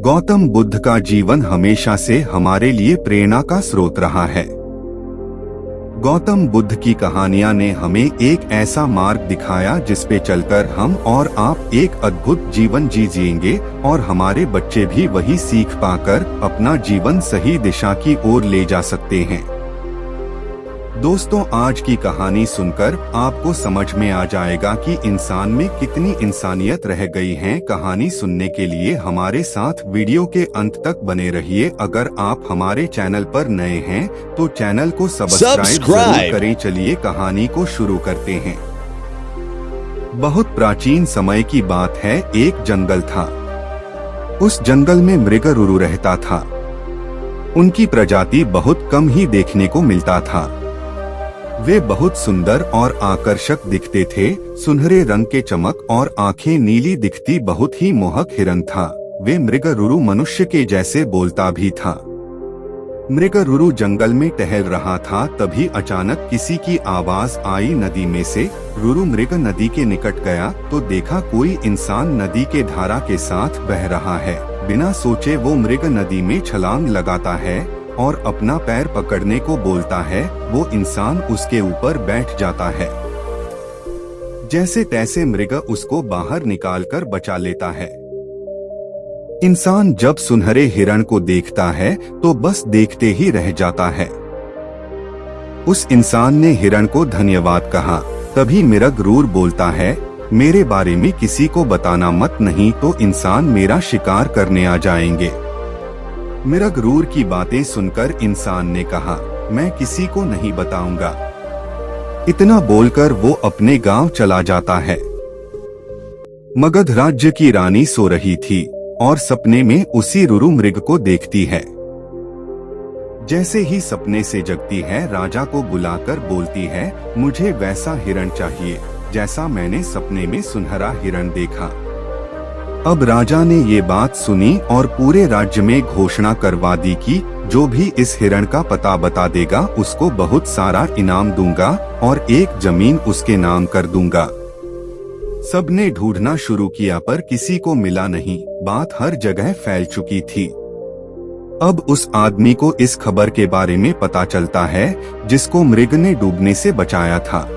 गौतम बुद्ध का जीवन हमेशा से हमारे लिए प्रेरणा का स्रोत रहा है। गौतम बुद्ध की कहानियां ने हमें एक ऐसा मार्ग दिखाया जिस पे चलकर हम और आप एक अद्भुत जीवन जिएंगे और हमारे बच्चे भी वही सीख पाकर अपना जीवन सही दिशा की ओर ले जा सकते हैं। दोस्तों, आज की कहानी सुनकर आपको समझ में आ जाएगा कि इंसान में कितनी इंसानियत रह गई है। कहानी सुनने के लिए हमारे साथ वीडियो के अंत तक बने रहिए। अगर आप हमारे चैनल पर नए हैं तो चैनल को सब्सक्राइब जरूर करें। चलिए कहानी को शुरू करते हैं। बहुत प्राचीन समय की बात है। एक जंगल था। उस जंगल में मृगरुरु रहता था। उनकी प्रजाति बहुत कम ही देखने को मिलता था। वे बहुत सुंदर और आकर्षक दिखते थे। सुनहरे रंग के चमक और आंखें नीली दिखती बहुत ही मोहक हिरन था। वे मृगरुरु मनुष्य के जैसे बोलता भी था। मृगरुरु जंगल में टहल रहा था, तभी अचानक किसी की आवाज आई नदी में से। रुरु मृग नदी के निकट गया तो देखा कोई इंसान नदी के धारा के साथ बह रहा है। बिना सोचे वो मृग नदी में छलांग लगाता है और अपना पैर पकड़ने को बोलता है। वो इंसान उसके ऊपर बैठ जाता है। जैसे तैसे मृग उसको बाहर निकालकर बचा लेता है। इंसान जब सुनहरे हिरण को देखता है तो बस देखते ही रह जाता है। उस इंसान ने हिरण को धन्यवाद कहा। तभी मृग क्रूर बोलता है, मेरे बारे में किसी को बताना मत, नहीं तो इंसान मेरा शिकार करने आ जाएंगे। मृग क्रूर की बातें सुनकर इंसान ने कहा, मैं किसी को नहीं बताऊंगा। इतना बोलकर वो अपने गांव चला जाता है। मगध राज्य की रानी सो रही थी और सपने में उसी रुरु मृग को देखती है। जैसे ही सपने से जगती है, राजा को बुलाकर बोलती है, मुझे वैसा हिरण चाहिए जैसा मैंने सपने में सुनहरा हिरण देखा। अब राजा ने ये बात सुनी और पूरे राज्य में घोषणा करवा दी कि जो भी इस हिरण का पता बता देगा उसको बहुत सारा इनाम दूंगा और एक जमीन उसके नाम कर दूंगा। सबने ढूंढना शुरू किया पर किसी को मिला नहीं। बात हर जगह फैल चुकी थी। अब उस आदमी को इस खबर के बारे में पता चलता है जिसको मृग ने डूबने से बचाया था।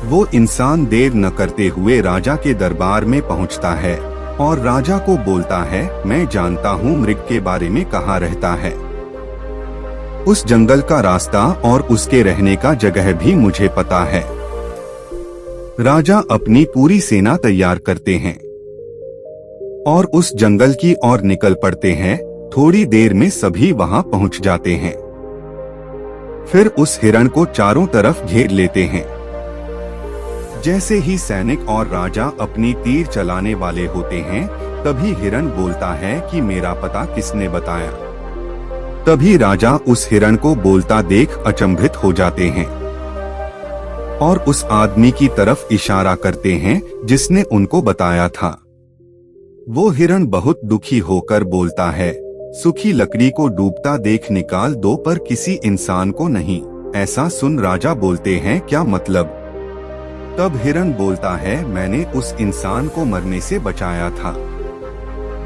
वो इंसान देर न करते हुए राजा के दरबार में पहुंचता है और राजा को बोलता है, मैं जानता हूँ मृग के बारे में कहाँ रहता है। उस जंगल का रास्ता और उसके रहने का जगह भी मुझे पता है। राजा अपनी पूरी सेना तैयार करते हैं और उस जंगल की ओर निकल पड़ते हैं। थोड़ी देर में सभी वहां पहुंच जाते हैं। फिर उस हिरण को चारों तरफ घेर लेते हैं। जैसे ही सैनिक और राजा अपनी तीर चलाने वाले होते हैं, तभी हिरण बोलता है कि मेरा पता किसने बताया। तभी राजा उस हिरण को बोलता देख अचंभित हो जाते हैं और उस आदमी की तरफ इशारा करते हैं जिसने उनको बताया था। वो हिरण बहुत दुखी होकर बोलता है, सूखी लकड़ी को डूबता देख निकाल दो पर किसी इंसान को नहीं। ऐसा सुन राजा बोलते हैं, क्या मतलब? तब हिरण बोलता है, मैंने उस इंसान को मरने से बचाया था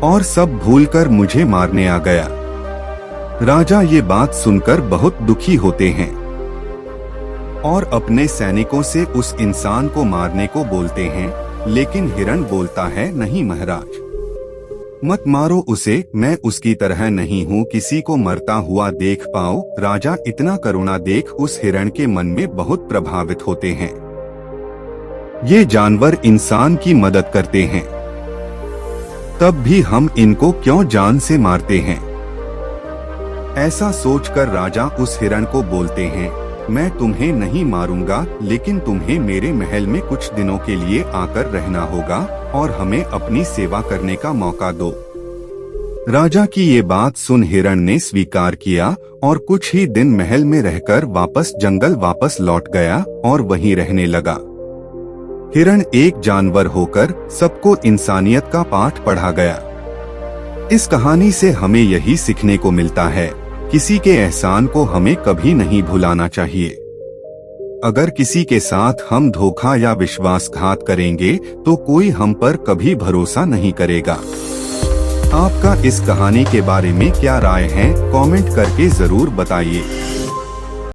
और सब भूलकर मुझे मारने आ गया। राजा ये बात सुनकर बहुत दुखी होते हैं और अपने सैनिकों से उस इंसान को मारने को बोलते हैं, लेकिन हिरण बोलता है, नहीं महाराज, मत मारो उसे, मैं उसकी तरह नहीं हूँ किसी को मरता हुआ देख पाओ। राजा इतना करुणा देख उस हिरण के मन में बहुत प्रभावित होते हैं। ये जानवर इंसान की मदद करते हैं, तब भी हम इनको क्यों जान से मारते हैं? ऐसा सोचकर राजा उस हिरण को बोलते हैं, मैं तुम्हें नहीं मारूंगा, लेकिन तुम्हें मेरे महल में कुछ दिनों के लिए आकर रहना होगा और हमें अपनी सेवा करने का मौका दो। राजा की ये बात सुन हिरण ने स्वीकार किया और कुछ ही दिन महल में रहकर वापस जंगल वापस लौट गया और वहीं रहने लगा। हिरण एक जानवर होकर सबको इंसानियत का पाठ पढ़ा गया। इस कहानी से हमें यही सीखने को मिलता है, किसी के एहसान को हमें कभी नहीं भुलाना चाहिए। अगर किसी के साथ हम धोखा या विश्वासघात करेंगे तो कोई हम पर कभी भरोसा नहीं करेगा। आपका इस कहानी के बारे में क्या राय है, कमेंट करके जरूर बताइए।